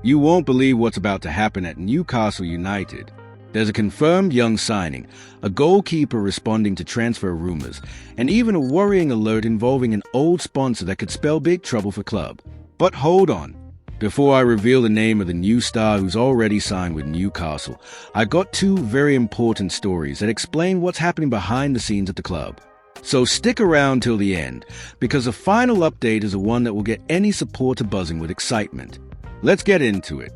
You won't believe what's about to happen at Newcastle United. There's a confirmed young signing, a goalkeeper responding to transfer rumours, and even a worrying alert involving an old sponsor that could spell big trouble for club. But hold on. Before I reveal the name of the new star who's already signed with Newcastle, I got two very important stories that explain what's happening behind the scenes at the club. So stick around till the end, because the final update is the one that will get any supporter buzzing with excitement. Let's get into it.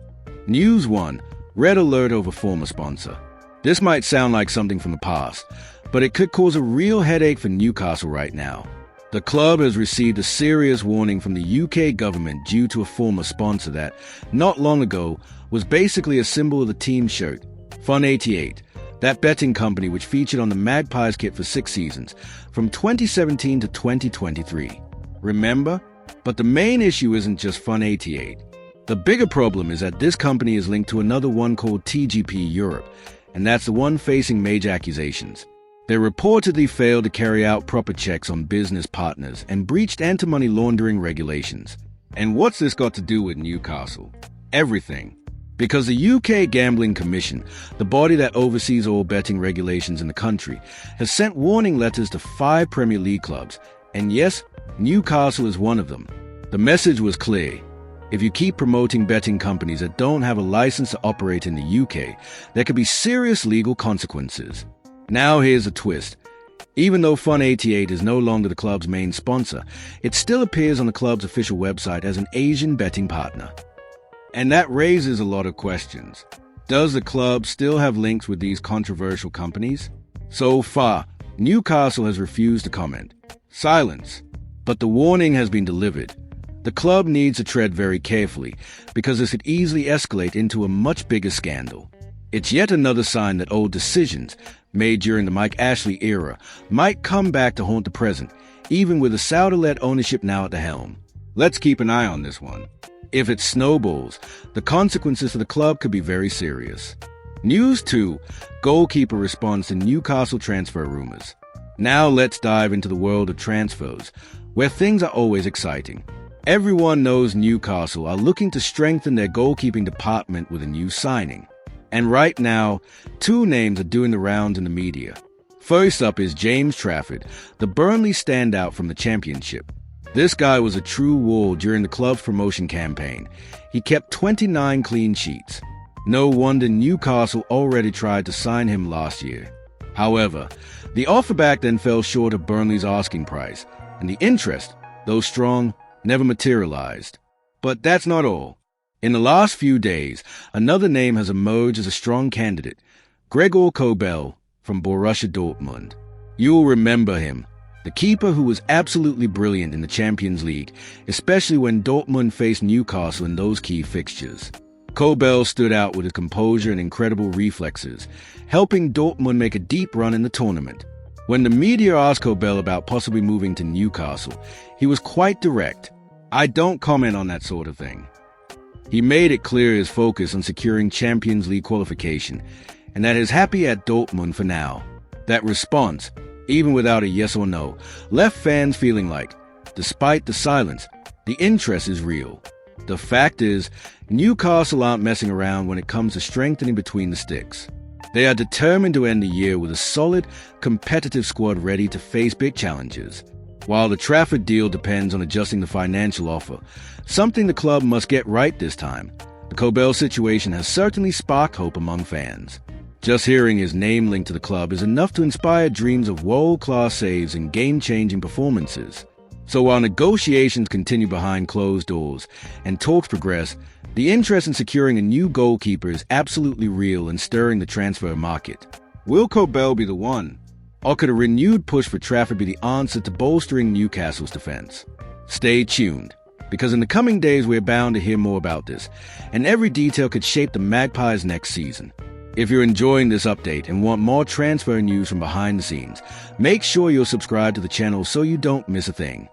News 1. Red alert over former sponsor. This might sound like something from the past, but it could cause a real headache for Newcastle right now. The club has received a serious warning from the UK government due to a former sponsor that, not long ago, was basically a symbol of the team shirt, Fun88, that betting company which featured on the Magpies kit for 6 seasons, from 2017 to 2023. Remember? But the main issue isn't just Fun88. The bigger problem is that this company is linked to another one called TGP Europe, and that's the one facing major accusations. They reportedly failed to carry out proper checks on business partners and breached anti-money laundering regulations. And what's this got to do with Newcastle? Everything. Because the UK Gambling Commission, the body that oversees all betting regulations in the country, has sent warning letters to 5 Premier League clubs, and yes, Newcastle is one of them. The message was clear. If you keep promoting betting companies that don't have a license to operate in the UK, there could be serious legal consequences. Now here's a twist. Even though Fun88 is no longer the club's main sponsor, it still appears on the club's official website as an Asian betting partner. And that raises a lot of questions. Does the club still have links with these controversial companies? So far, Newcastle has refused to comment. Silence. But the warning has been delivered. The club needs to tread very carefully, because this could easily escalate into a much bigger scandal. It's yet another sign that old decisions, made during the Mike Ashley era, might come back to haunt the present, even with the Saudi-led ownership now at the helm. Let's keep an eye on this one. If it snowballs, the consequences for the club could be very serious. News 2. Goalkeeper responds to Newcastle transfer rumours. Now let's dive into the world of transfers, where things are always exciting. Everyone knows Newcastle are looking to strengthen their goalkeeping department with a new signing. And right now, 2 names are doing the rounds in the media. First up is James Trafford, the Burnley standout from the Championship. This guy was a true wall during the club's promotion campaign. He kept 29 clean sheets. No wonder Newcastle already tried to sign him last year. However, the offer back then fell short of Burnley's asking price, and the interest, though strong, never materialized. But that's not all. In the last few days, another name has emerged as a strong candidate, Gregor Kobel from Borussia Dortmund. You'll remember him, the keeper who was absolutely brilliant in the Champions League, especially when Dortmund faced Newcastle in those key fixtures. Kobel stood out with his composure and incredible reflexes, helping Dortmund make a deep run in the tournament. When the media asked Kobel about possibly moving to Newcastle, he was quite direct. I don't comment on that sort of thing. He made it clear his focus on securing Champions League qualification, and that he's happy at Dortmund for now. That response, even without a yes or no, left fans feeling like, despite the silence, the interest is real. The fact is, Newcastle aren't messing around when it comes to strengthening between the sticks. They are determined to end the year with a solid, competitive squad ready to face big challenges. While the Trafford deal depends on adjusting the financial offer, something the club must get right this time, the Kobel situation has certainly sparked hope among fans. Just hearing his name linked to the club is enough to inspire dreams of world-class saves and game-changing performances. So while negotiations continue behind closed doors and talks progress, the interest in securing a new goalkeeper is absolutely real and stirring the transfer market. Will Kobel be the one? Or could a renewed push for Trafford be the answer to bolstering Newcastle's defense? Stay tuned, because in the coming days we're bound to hear more about this, and every detail could shape the Magpies next season. If you're enjoying this update and want more transfer news from behind the scenes, make sure you're subscribed to the channel so you don't miss a thing.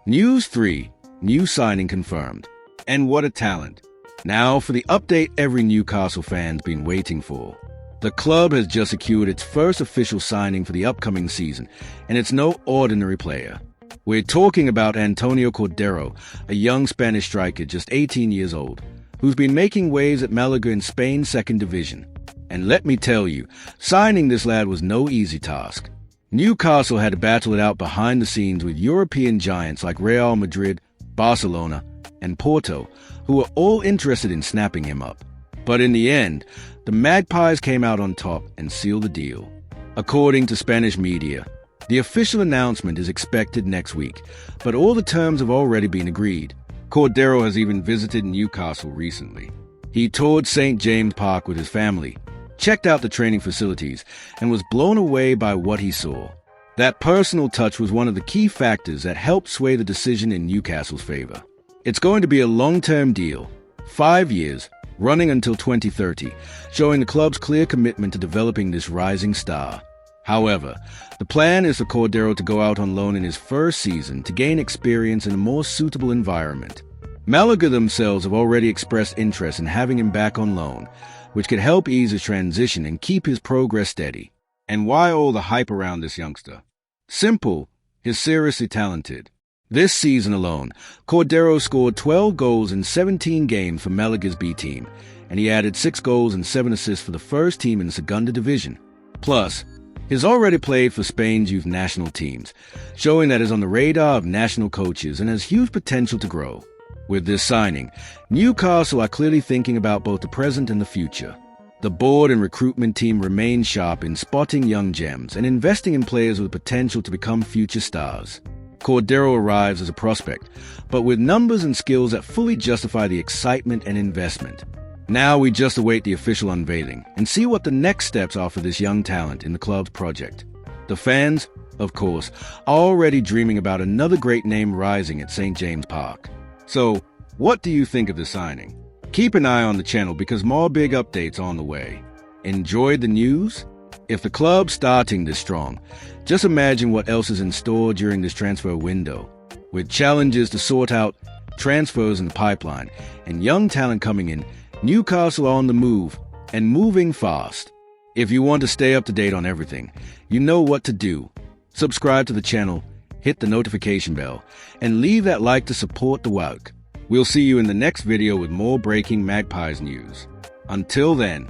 News 3. New signing confirmed. And what a talent. Now for the update every Newcastle fan's been waiting for. The club has just secured its first official signing for the upcoming season, and it's no ordinary player. We're talking about Antonio Cordero, a young Spanish striker just 18 years old, who's been making waves at Malaga in Spain's second division. And let me tell you, signing this lad was no easy task. Newcastle had to battle it out behind the scenes with European giants like Real Madrid, Barcelona, and Porto, who were all interested in snapping him up. But in the end, the Magpies came out on top and sealed the deal. According to Spanish media, the official announcement is expected next week, but all the terms have already been agreed. Cordero has even visited Newcastle recently. He toured St. James Park with his family, checked out the training facilities, and was blown away by what he saw. That personal touch was one of the key factors that helped sway the decision in Newcastle's favor. It's going to be a long-term deal, 5 years, running until 2030, showing the club's clear commitment to developing this rising star. However, the plan is for Cordero to go out on loan in his first season to gain experience in a more suitable environment. Malaga themselves have already expressed interest in having him back on loan, which could help ease his transition and keep his progress steady. And why all the hype around this youngster? Simple, he's seriously talented. This season alone, Cordero scored 12 goals in 17 games for Malaga's B team, and he added 6 goals and 7 assists for the first team in the Segunda Division. Plus, he's already played for Spain's youth national teams, showing that he's on the radar of national coaches and has huge potential to grow. With this signing, Newcastle are clearly thinking about both the present and the future. The board and recruitment team remain sharp in spotting young gems and investing in players with potential to become future stars. Cordero arrives as a prospect, but with numbers and skills that fully justify the excitement and investment. Now we just await the official unveiling and see what the next steps are for this young talent in the club's project. The fans, of course, are already dreaming about another great name rising at St. James Park. So, what do you think of the signing? Keep an eye on the channel because more big updates are on the way. Enjoyed the news? If the club's starting this strong, just imagine what else is in store during this transfer window. With challenges to sort out, transfers in the pipeline, and young talent coming in, Newcastle are on the move, and moving fast. If you want to stay up to date on everything, you know what to do. Subscribe to the channel, hit the notification bell, and leave that like to support the work. We'll see you in the next video with more breaking Magpies news. Until then,